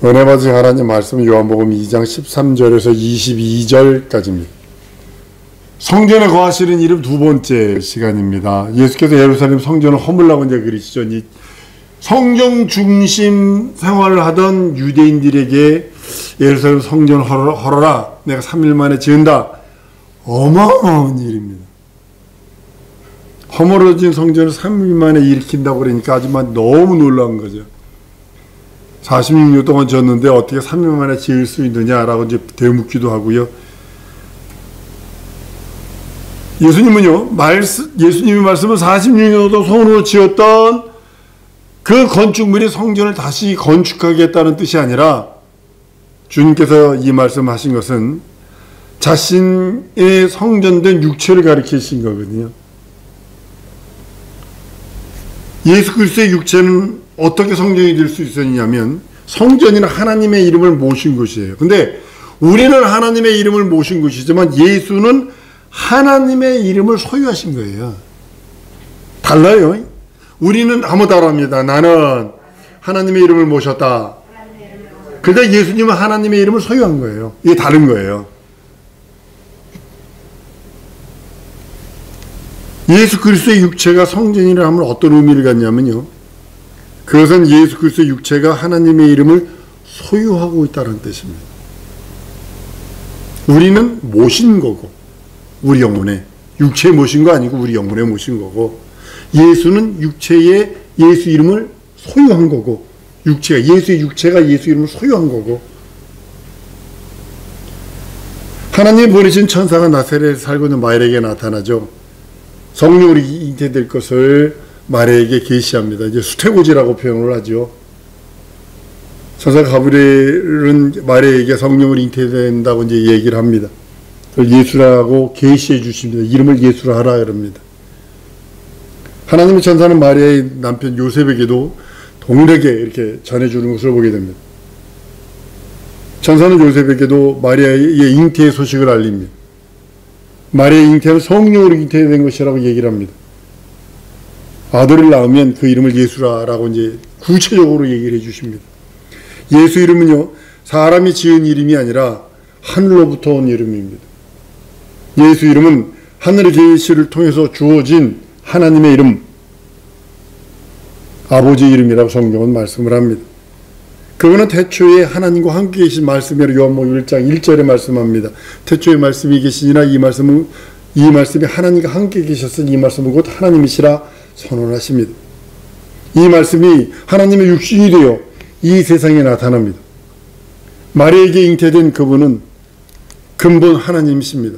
은혜 받으신 하나님 말씀 요한복음 2장 13절에서 22절까지입니다. 성전에 거하시는 이름 두 번째 시간입니다. 예수께서 예루살렘 성전을 허물라고 이제 그러시죠. 이 성경 중심 생활을 하던 유대인들에게 예루살렘 성전을 헐어라. 내가 3일 만에 지은다. 어마어마한 일입니다. 허물어진 성전을 3일 만에 일으킨다고 그러니까 하지만 너무 놀라운 거죠. 46년 동안 지었는데 어떻게 3일 만에 지을 수 있느냐라고 이제 되묻기도 하고요. 예수님은요, 예수님의 말씀은 46년 동안 손으로 지었던 그 건축물이 성전을 다시 건축하겠다는 뜻이 아니라 주님께서 이 말씀하신 것은 자신의 성전된 육체를 가리키신 거거든요. 예수 그리스도의 육체는 어떻게 성전이 될 수 있었냐면 성전이나 하나님의 이름을 모신 것이에요. 근데 우리는 하나님의 이름을 모신 것이지만 예수는 하나님의 이름을 소유하신 거예요. 달라요. 우리는 아무 다릅니다. 나는 하나님의 이름을 모셨다. 그런데 예수님은 하나님의 이름을 소유한 거예요. 이게 다른 거예요. 예수 그리스도의 육체가 성전이라 하면 어떤 의미를 갖냐면요. 그것은 예수 그리스도의 육체가 하나님의 이름을 소유하고 있다는 뜻입니다. 우리는 모신 거고, 우리 영혼에. 육체에 모신 거 아니고 우리 영혼에 모신 거고, 예수는 육체에 예수 이름을 소유한 거고, 예수의 육체가 예수 이름을 소유한 거고, 하나님이 보내신 천사가 나사렛에 살고 있는 마리아에게 나타나죠. 성령으로 잉태될 것을 마리아에게 계시합니다. 이제 수태고지라고 표현을 하죠. 천사 가브리엘은 마리아에게 성령으로 잉태된다고 이제 얘기를 합니다. 그걸 예수라고 계시해 주십니다. 이름을 예수라 하라 그럽니다. 하나님의 천사는 마리아의 남편 요셉에게도 동일하게 이렇게 전해주는 것을 보게 됩니다. 천사는 요셉에게도 마리아의 잉태의 소식을 알립니다. 마리아의 잉태는 성령으로 잉태된 것이라고 얘기를 합니다. 아들을 낳으면 그 이름을 예수라라고 이제 구체적으로 얘기를 해 주십니다. 예수 이름은요, 사람이 지은 이름이 아니라 하늘로부터 온 이름입니다. 예수 이름은 하늘의 계시를 통해서 주어진 하나님의 이름, 아버지 이름이라고 성경은 말씀을 합니다. 그거는 태초에 하나님과 함께 계신 말씀이라 요한복음 1장 1절에 말씀합니다. 태초에 말씀이 계시니라 이 말씀이 하나님과 함께 계셨으니 이 말씀은 곧 하나님이시라 선언하십니다. 이 말씀이 하나님의 육신이 되어 이 세상에 나타납니다. 마리아에게 잉태된 그분은 근본 하나님이십니다.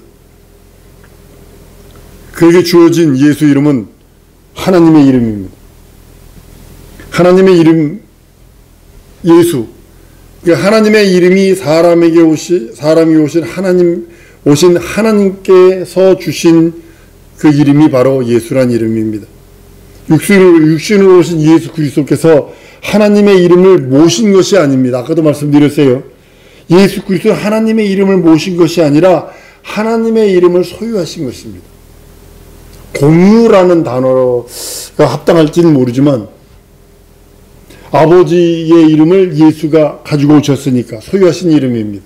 그에게 주어진 예수 이름은 하나님의 이름입니다. 하나님의 이름 예수, 그러니까 하나님의 이름이 사람이 오신 하나님께서 주신 그 이름이 바로 예수란 이름입니다. 육신으로 오신 예수 그리스도께서 하나님의 이름을 모신 것이 아닙니다. 아까도 말씀드렸어요. 예수 그리스도는 하나님의 이름을 모신 것이 아니라 하나님의 이름을 소유하신 것입니다. 공유라는 단어가 합당할지는 모르지만 아버지의 이름을 예수가 가지고 오셨으니까 소유하신 이름입니다.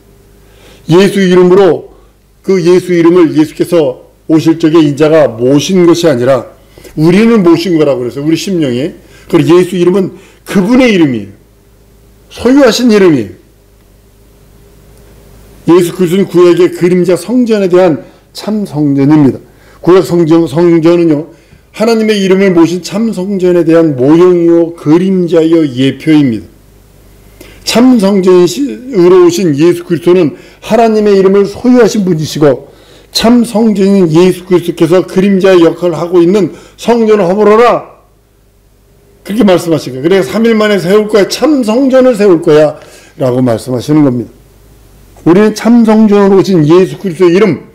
예수 이름으로 그 예수 이름을 예수께서 오실 적에 인자가 모신 것이 아니라 우리는 모신 거라고 그래서 우리 심령에. 그리고 예수 이름은 그분의 이름이에요. 소유하신 이름이에요. 예수 그리스도는 구약의 그림자 성전에 대한 참 성전입니다. 구약 성전은요, 하나님의 이름을 모신 참 성전에 대한 모형이요 그림자요 예표입니다. 참 성전으로 오신 예수 그리스도는 하나님의 이름을 소유하신 분이시고 참 성전인 예수 그리스도께서 그림자의 역할을 하고 있는 성전을 허물어라 그렇게 말씀하신 거예요. 그래서 3일 만에 세울 거야. 참 성전을 세울 거야 라고 말씀하시는 겁니다. 우리는 참 성전으로 오신 예수 그리스도의 이름,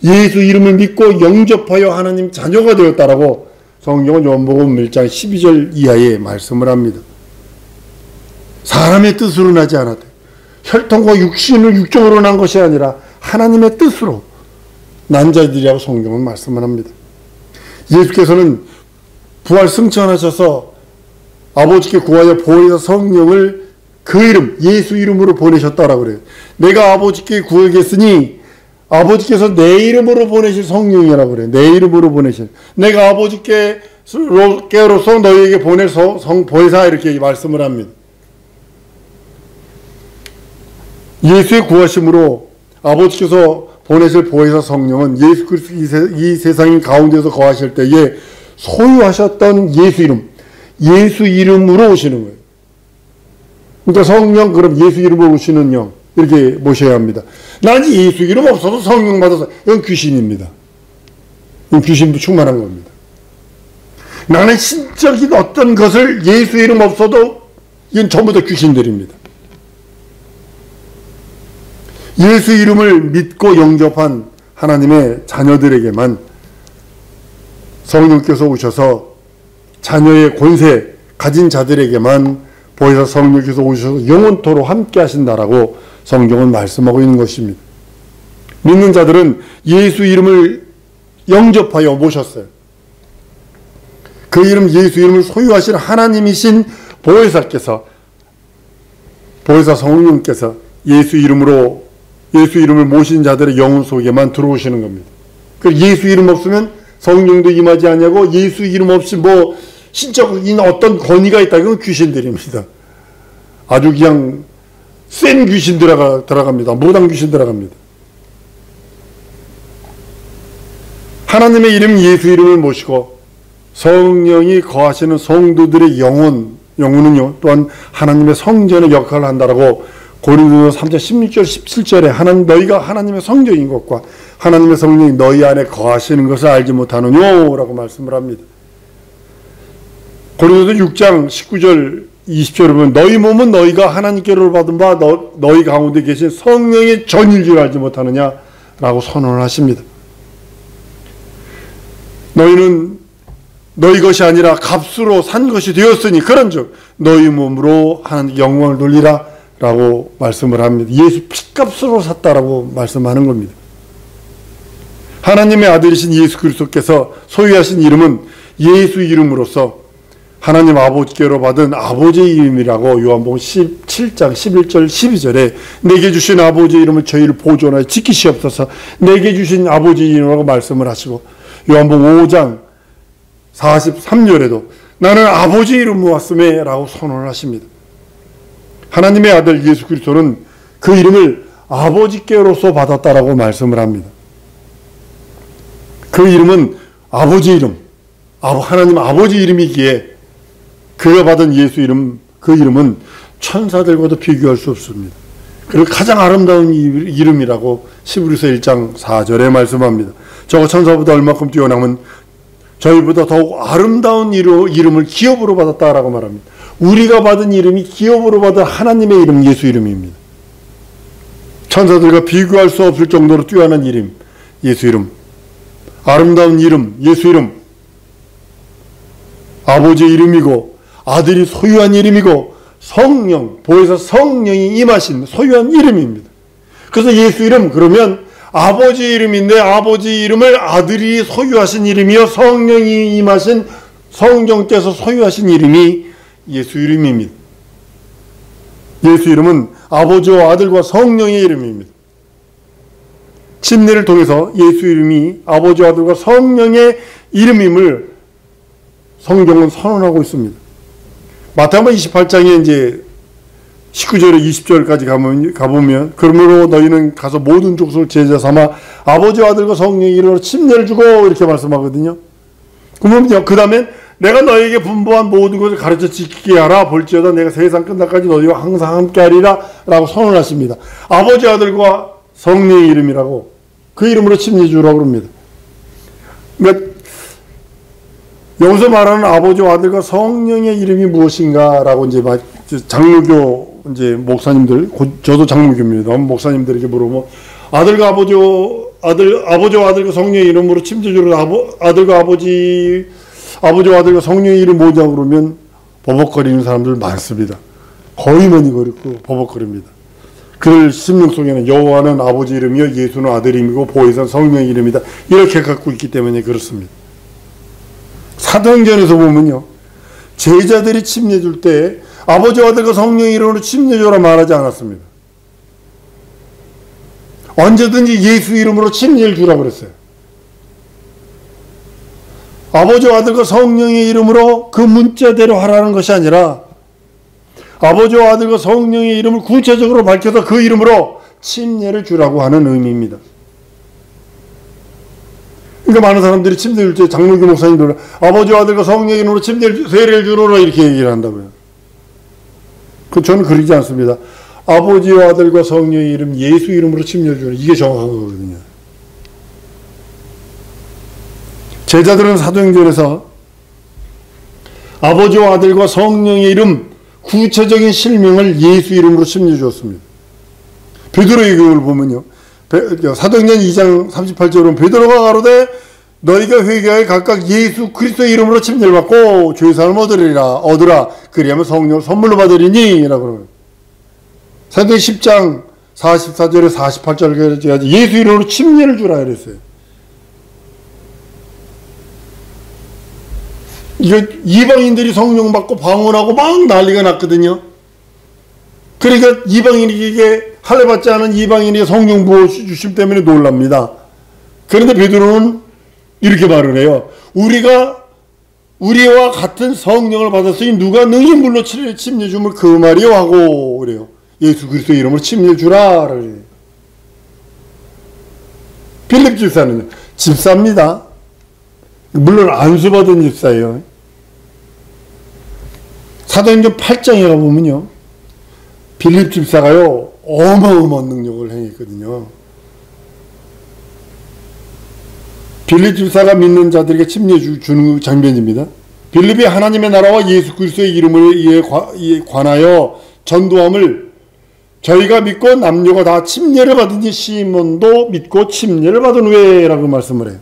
예수 이름을 믿고 영접하여 하나님 자녀가 되었다라고 성경은 요한복음 1장 12절 이하에 말씀을 합니다. 사람의 뜻으로 나지 않았대. 혈통과 육신을 육정으로 난 것이 아니라 하나님의 뜻으로 난 자들이라고 성경은 말씀을 합니다. 예수께서는 부활 승천하셔서 아버지께 구하여 보혜사 성령을 그 이름, 예수 이름으로 보내셨다라고 그래요. 내가 아버지께 구하겠으니 아버지께서 내 이름으로 보내실 성령이라고 그래요. 내 이름으로 보내실. 내가 아버지께로서 너희에게 보낼 보혜사 이렇게 말씀을 합니다. 예수의 구하심으로 아버지께서 보내실 보혜사 성령은 예수 그리스도 이 세상 가운데서 거하실 때에 소유하셨던 예수 이름으로 오시는 거예요. 그러니까 성령, 그럼 예수 이름으로 오시는 영, 이렇게 모셔야 합니다. 난 예수 이름 없어도 성령 받아서, 이건 귀신입니다. 이건 귀신도 충만한 겁니다. 나는 신적인 어떤 것을 예수 이름 없어도, 이건 전부 다 귀신들입니다. 예수 이름을 믿고 영접한 하나님의 자녀들에게만 성령께서 오셔서 자녀의 권세 가진 자들에게만 보혜사 성령께서 오셔서 영원토록 함께 하신다라고 성경은 말씀하고 있는 것입니다. 믿는 자들은 예수 이름을 영접하여 모셨어요. 그 이름, 예수 이름을 소유하신 하나님이신 보혜사 성령께서 예수 이름을 모신 자들의 영혼 속에만 들어오시는 겁니다. 그 예수 이름 없으면 성령도 임하지 않냐고, 예수 이름 없이 신적인 어떤 권위가 있다. 이건 귀신들입니다. 아주 그냥 센 귀신 들어갑니다. 무당 귀신 들어갑니다. 하나님의 이름 예수 이름을 모시고 성령이 거하시는 성도들의 영혼은요, 또한 하나님의 성전의 역할을 한다라고 고린도서 3장 16절 17절에 너희가 하나님의 성전인 것과 하나님의 성령이 너희 안에 거하시는 것을 알지 못하느뇨 라고 말씀을 합니다. 고린도서 6장 19절 20절에 보면 너희 몸은 너희가 하나님께로 받은 바 너희 가운데 계신 성령의 전일 줄 알지 못하느냐 라고 선언을 하십니다. 너희는 너희 것이 아니라 값으로 산 것이 되었으니 그런즉 너희 몸으로 하나님께 영광을 돌리라 라고 말씀을 합니다. 예수 피값으로 샀다라고 말씀하는 겁니다. 하나님의 아들이신 예수 그리스도께서 소유하신 이름은 예수 이름으로서 하나님 아버지께로 받은 아버지의 이름이라고 요한복음 17장 11절 12절에 내게 주신 아버지의 이름을 저희를 보존하여 지키시옵소서 내게 주신 아버지의 이름이라고 말씀을 하시고 요한복음 5장 43절에도 나는 아버지의 이름으로 왔음에 라고 선언을 하십니다. 하나님의 아들 예수 그리스도는 그 이름을 아버지께로서 받았다라고 말씀을 합니다. 그 이름은 아버지 이름, 하나님 아버지 이름이기에 그가 받은 예수 이름, 그 이름은 천사들과도 비교할 수 없습니다. 그리고 가장 아름다운 이름이라고 히브리서 1장 4절에 말씀합니다. 저가 천사보다 얼마큼 뛰어나면 저희보다 더욱 아름다운 이름을 기업으로 받았다라고 말합니다. 우리가 받은 이름이 기업으로 받은 하나님의 이름, 예수 이름입니다. 천사들과 비교할 수 없을 정도로 뛰어난 이름, 예수 이름. 아름다운 이름, 예수 이름. 아버지의 이름이고 아들이 소유한 이름이고 성령, 보혜사 성령이 임하신 소유한 이름입니다. 그래서 예수 이름, 그러면 아버지 이름인데 아버지 이름을 아들이 소유하신 이름이요 성령이 임하신 성령께서 소유하신 이름이 예수 이름입니다. 예수 이름은 아버지와 아들과 성령의 이름입니다. 침례를 통해서 예수 이름이 아버지와 아들과 성령의 이름임을 성경은 선언하고 있습니다. 마태복음 28장에 이제 19절에 20절까지 가보면 그러므로 너희는 가서 모든 족속을 제자 삼아 아버지와 아들과 성령의 이름으로 침례를 주고 이렇게 말씀하거든요. 그러면요, 그 다음에 내가 너희에게 분부한 모든 것을 가르쳐 지키게 하라. 볼지어다 내가 세상 끝날까지 너희와 항상 함께 하리라 라고 선언하십니다. 아버지 아들과 성령의 이름이라고 그 이름으로 침례 주라고 합니다. 그러니까 여기서 말하는 아버지와 아들과 성령의 이름이 무엇인가라고 이제 장로교 이제 목사님들, 저도 장로교입니다. 목사님들에게 물어보면 아버지와 아들과 성령의 이름으로 침례 주라. 아버지와 아들과 성령의 이름 뭐냐 그러면 버벅거리는 사람들 많습니다. 거의 많이 그렇고 버벅거립니다. 그 심령 속에는 여호와는 아버지 이름이요 예수는 아들 이름이고 보혜사는 성령의 이름이다. 이렇게 갖고 있기 때문에 그렇습니다. 사도행전에서 보면요, 제자들이 침례 줄 때 아버지와 아들과 성령의 이름으로 침례 주라 말하지 않았습니다. 언제든지 예수 이름으로 침례를 주라고 그랬어요. 아버지와 아들과 성령의 이름으로 그 문자대로 하라는 것이 아니라 아버지와 아들과 성령의 이름을 구체적으로 밝혀서 그 이름으로 침례를 주라고 하는 의미입니다. 그러니까 많은 사람들이 침례를 줄 때 장로교 목사님들 아버지와 아들과 성령의 이름으로 세례를 주노라 이렇게 얘기를 한다고요. 저는 그러지 않습니다. 아버지와 아들과 성령의 이름 예수 이름으로 침례를 주는 이게 정확한 거거든요. 제자들은 사도행전에서 아버지와 아들과 성령의 이름 구체적인 실명을 예수 이름으로 침례 주었습니다. 베드로의 교훈을 보면요. 사도행전 2장 38절에 보면 베드로가 가로되 너희가 회개하여 각각 예수 그리스도의 이름으로 침례를 받고 죄 사함을 얻으라 그리하면 성령을 선물로 받으리니 라고 그러면 사도행전 10장 44절에 48절까지 예수 이름으로 침례를 주라 그랬어요. 이거 이방인들이 성령 받고 방언하고 막 난리가 났거든요. 그러니까 이방인에게 할례 받지 않은 이방인에게 성령 부어 주심 때문에 놀랍니다. 그런데 베드로는 이렇게 말을 해요. 우리와 같은 성령을 받았으니 누가 능히 물로 침례 줌을 그 말이요 하고 그래요. 예수 그리스도의 이름으로 침례 주라. 빌립 집사는 집사입니다. 물론 안수받은 집사예요. 사도행전 8장에 가보면요. 빌립 집사가요. 어마어마한 능력을 행했거든요. 빌립 집사가 믿는 자들에게 침례 주는 장면입니다. 빌립이 하나님의 나라와 예수 그리스도의 이름에 관하여 전도함을 저희가 믿고 남녀가 다 침례를 받으니 시몬도 믿고 침례를 받은 후에라고 말씀을 해요.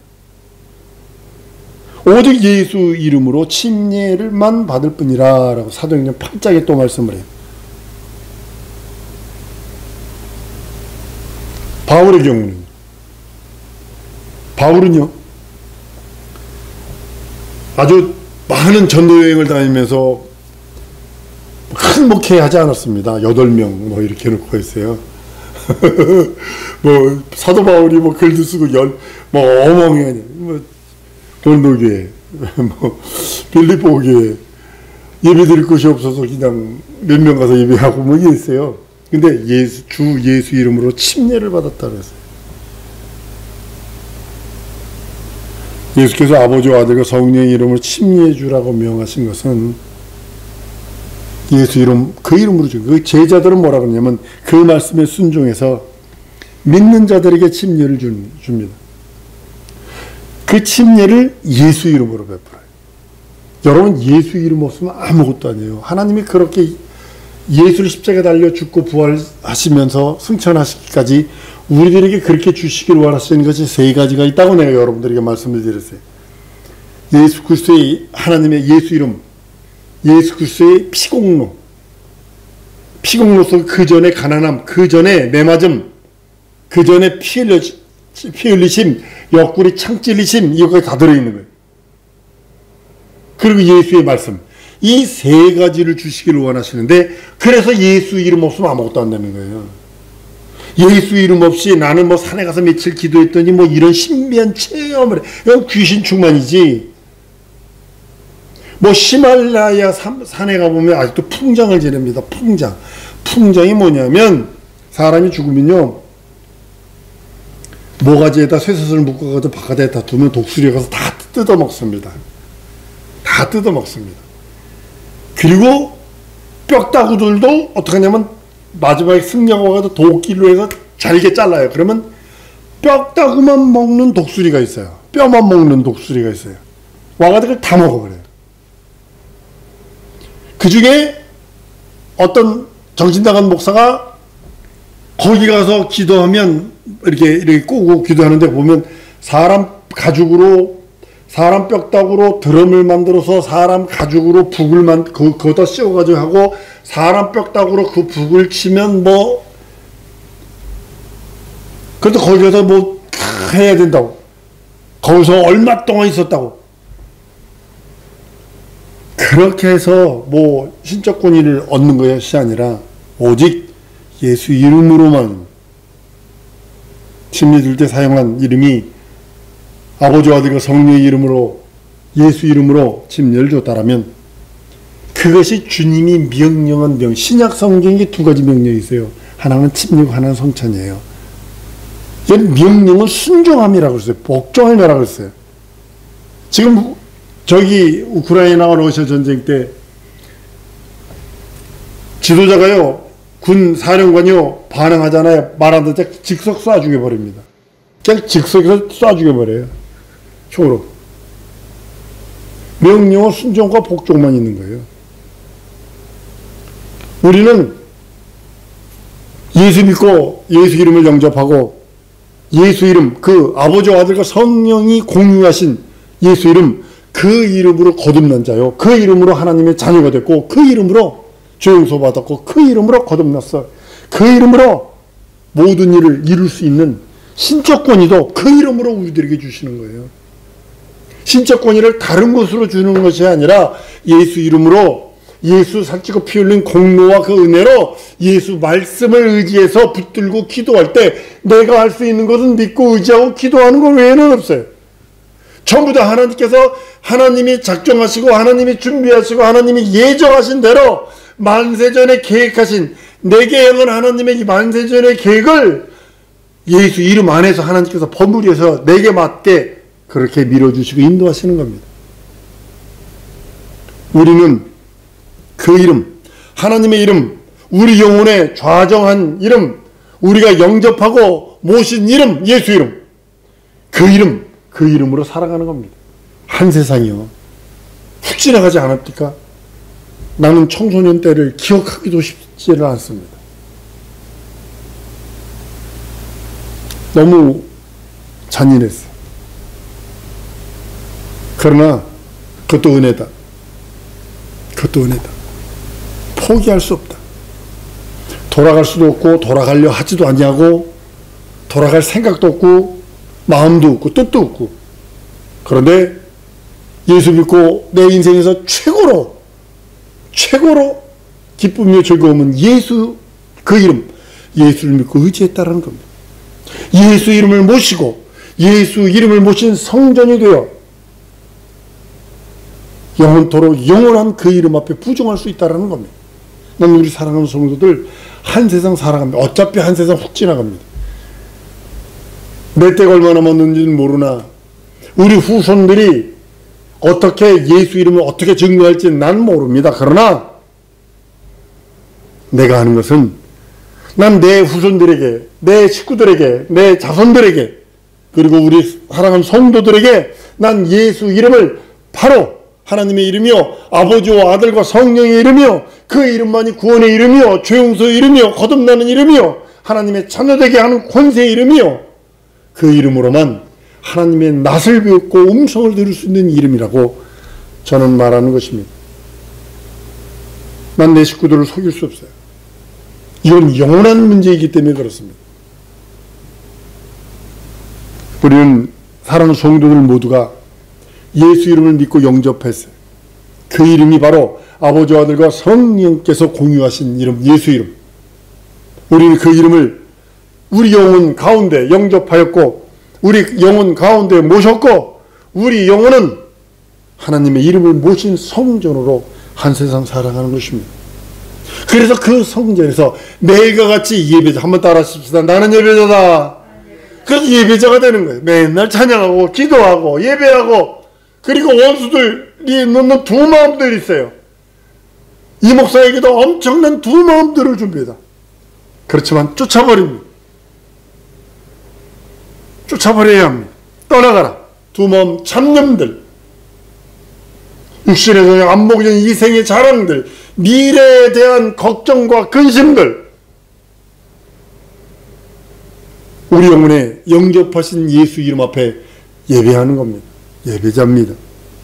오직 예수 이름으로 침례를만 받을 뿐이라 라고 사도행전 8장에 또 말씀을 해요. 바울의 경우는 바울은요 아주 많은 전도여행을 다니면서 큰 목회하지 않았습니다. 8명 뭐 이렇게 놓고 있어요. 뭐 사도 바울이 뭐 글도 쓰고 뭐 어마어마하니 뭐 돌노교회 뭐 빌립보교회 예배 드릴 곳이 없어서 그냥 몇 명 가서 예배하고 뭐 이게 있어요. 근데 주 예수 이름으로 침례를 받았다 그랬어요. 예수께서 아버지와 아들과 성령의 이름으로 침례해 주라고 명하신 것은 예수 이름, 그 이름으로 주. 그 제자들은 뭐라 그러냐면 그 말씀에 순종해서 믿는 자들에게 침례를 줍니다. 그 침례를 예수 이름으로 베풀어요. 여러분 예수 이름 없으면 아무것도 아니에요. 하나님이 그렇게 예수를 십자가에 달려 죽고 부활하시면서 승천하시기까지 우리들에게 그렇게 주시길 원하시는 것이 3가지가 있다고 내가 여러분들에게 말씀을 드렸어요. 예수 그리스도의 하나님의 예수 이름, 예수 그리스도의 피공로서 그 전에 가난함, 그 전에 매맞음, 그 전에 피 흘리심, 옆구리 창 찔리심 이거까지 다 들어있는 거예요. 그리고 예수의 말씀 이 3가지를 주시기를 원하시는데 그래서 예수 이름 없으면 아무것도 안 되는 거예요. 예수 이름 없이 나는 뭐 산에 가서 며칠 기도했더니 뭐 이런 신비한 체험을 해. 이건 귀신 충만이지. 뭐 히말라야 산에 가보면 아직도 풍장을 지냅니다. 풍장이 뭐냐면 사람이 죽으면요 모가지에다 쇠사슬을 묶어가지고 바깥에다 두면 독수리가 가서 다 뜯어먹습니다. 다 뜯어먹습니다. 그리고 뼈다구들도 어떻게 하냐면 마지막에 승려가 와서 도끼로 해서 잘게 잘라요. 그러면 뼈다구만 먹는 독수리가 있어요. 뼈만 먹는 독수리가 있어요. 와가지고 다 먹어버려요. 그 중에 어떤 정신나간 목사가 거기 가서 기도하면 이렇게 꼬고 기도하는데 보면 사람 가죽으로 사람 뼈다구로 드럼을 만들어서 사람 가죽으로 북을 거기다 씌워가지고 하고 사람 뼈다구로 그 북을 치면 뭐 그래도 거기 가서 뭐 해야 된다고 거기서 얼마 동안 있었다고 그렇게 해서 뭐 신적 권위를 얻는 것이 아니라 오직 예수 이름으로만, 침례 때 사용한 이름이 아버지와 아들과 성령의 이름으로, 예수 이름으로 침례를 줬다라면 그것이 주님이 명령한 신약 성경에 두 가지 명령이 있어요. 하나는 침례고 하나는 성찬이에요. 명령은 순종함이라고 했어요. 복종함이라고 했어요. 지금 저기 우크라이나와 러시아 전쟁 때 지도자가요, 군 사령관이요, 반항하잖아요. 말 안 듣자 즉석 쏴 죽여버립니다. 그냥 즉석에서 쏴 죽여버려요. 총으로. 명령은 순종과 복종만 있는 거예요. 우리는 예수 믿고 예수 이름을 영접하고 예수 이름, 그 아버지와 아들과 성령이 공유하신 예수 이름, 그 이름으로 거듭난 자요. 그 이름으로 하나님의 자녀가 됐고 그 이름으로 죄용서 받았고 그 이름으로 거듭났어. 그 이름으로 모든 일을 이룰 수 있는 신적 권위도 그 이름으로 우리들에게 주시는 거예요. 신적 권위를 다른 것으로 주는 것이 아니라 예수 이름으로, 예수 살찌고 피 흘린 공로와 그 은혜로 예수 말씀을 의지해서 붙들고 기도할 때 내가 할 수 있는 것은 믿고 의지하고 기도하는 것 외에는 없어요. 전부 다 하나님께서, 하나님이 작정하시고 하나님이 준비하시고 하나님이 예정하신 대로 만세전에 계획하신, 내게 향한 하나님의 이 만세전의 계획을 예수 이름 안에서 하나님께서 버무려서 내게 맞게 그렇게 밀어주시고 인도하시는 겁니다. 우리는 그 이름, 하나님의 이름, 우리 영혼에 좌정한 이름, 우리가 영접하고 모신 이름, 예수 이름, 그 이름으로 살아가는 겁니다. 한 세상이요. 훅 지나가지 않았습니까? 나는 청소년 때를 기억하기도 쉽지를 않습니다. 너무 잔인했어요. 그러나 그것도 은혜다. 그것도 은혜다. 포기할 수 없다. 돌아갈 수도 없고 돌아가려 하지도 아니하고 돌아갈 생각도 없고 마음도 없고 뜻도 없고, 그런데 예수 믿고 내 인생에서 최고로 기쁨이며 즐거움은 예수, 그 이름, 예수를 믿고 의지했다라는 겁니다. 예수 이름을 모시고 예수 이름을 모신 성전이 되어 영원토록 영원한 그 이름 앞에 부종할 수 있다는 겁니다. 난 우리 사랑하는 성도들 한 세상 살아갑니다. 어차피 한 세상 훅 지나갑니다. 내 때가 얼마나 먼지는 모르나 우리 후손들이 어떻게 예수 이름을 어떻게 증거할지 난 모릅니다. 그러나 내가 하는 것은 난 내 후손들에게, 내 식구들에게, 내 자손들에게, 그리고 우리 사랑하는 성도들에게 난 예수 이름을, 바로 하나님의 이름이요, 아버지와 아들과 성령의 이름이요, 그 이름만이 구원의 이름이요, 죄용서의 이름이요, 거듭나는 이름이요, 하나님의 자녀되게 하는 권세의 이름이요, 그 이름으로만 하나님의 낯을 배웠고 음성을 들을 수 있는 이름이라고 저는 말하는 것입니다. 난 내 식구들을 속일 수 없어요. 이건 영원한 문제이기 때문에 그렇습니다. 우리는 사랑하는 성도들 모두가 예수 이름을 믿고 영접했어요. 그 이름이 바로 아버지와 아들과 성령께서 공유하신 이름, 예수 이름. 우리는 그 이름을 우리 영혼 가운데 영접하였고 우리 영혼 가운데 모셨고 우리 영혼은 하나님의 이름을 모신 성전으로 한 세상 살아가는 것입니다. 그래서 그 성전에서 매일과 같이 예배자, 한번 따라 하십시다. 나는 예배자다. 그래서 예배자가 되는 거예요. 맨날 찬양하고 기도하고 예배하고, 그리고 원수들이 넣는 두 마음들이 있어요. 이 목사에게도 엄청난 두 마음들을 준비하다. 그렇지만 쫓아버립니다. 쫓아버려야 합니다. 떠나가라. 두 마음 잡념들, 육신의 저녁, 안목적인 이생의 자랑들, 미래에 대한 걱정과 근심들, 우리 영혼에 영접하신 예수 이름 앞에 예배하는 겁니다. 예배자입니다.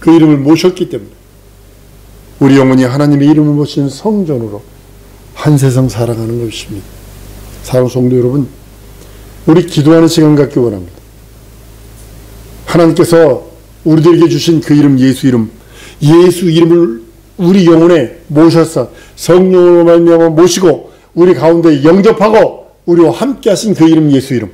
그 이름을 모셨기 때문에 우리 영혼이 하나님의 이름을 모신 성전으로 한 세상 살아가는 것입니다. 사랑하는 성도 여러분, 우리 기도하는 시간 갖기 원합니다. 하나님께서 우리들에게 주신 그 이름, 예수 이름, 예수 이름을 우리 영혼에 모셔서 성령으로 말미암아 모시고 우리 가운데 영접하고 우리와 함께 하신 그 이름 예수 이름,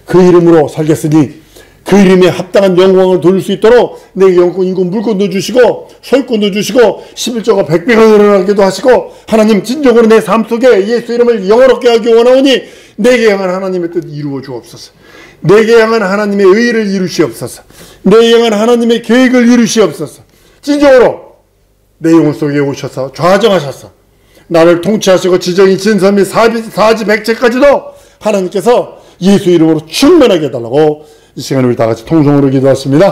그 이름으로 살겠으니 그 이름에 합당한 영광을 돌릴 수 있도록 내게 영권, 인권, 물권도 주시고 소유권도 주시고 11조가 100배가 늘어나기도 하시고 하나님 진정으로 내 삶 속에 예수 이름을 영원롭게 하기 원하오니 내게 향한 하나님의 뜻 이루어 주옵소서. 내게 향한 하나님의 의를 이루시옵소서. 내게 향한 하나님의 계획을 이루시옵소서. 진정으로 내 영혼 속에 오셔서 좌정하셔서 나를 통치하시고 지정이 진선 및 사지 백체까지도 하나님께서 예수 이름으로 충만하게 해달라고 이 시간에 우리 다 같이 통성으로 기도하십니다.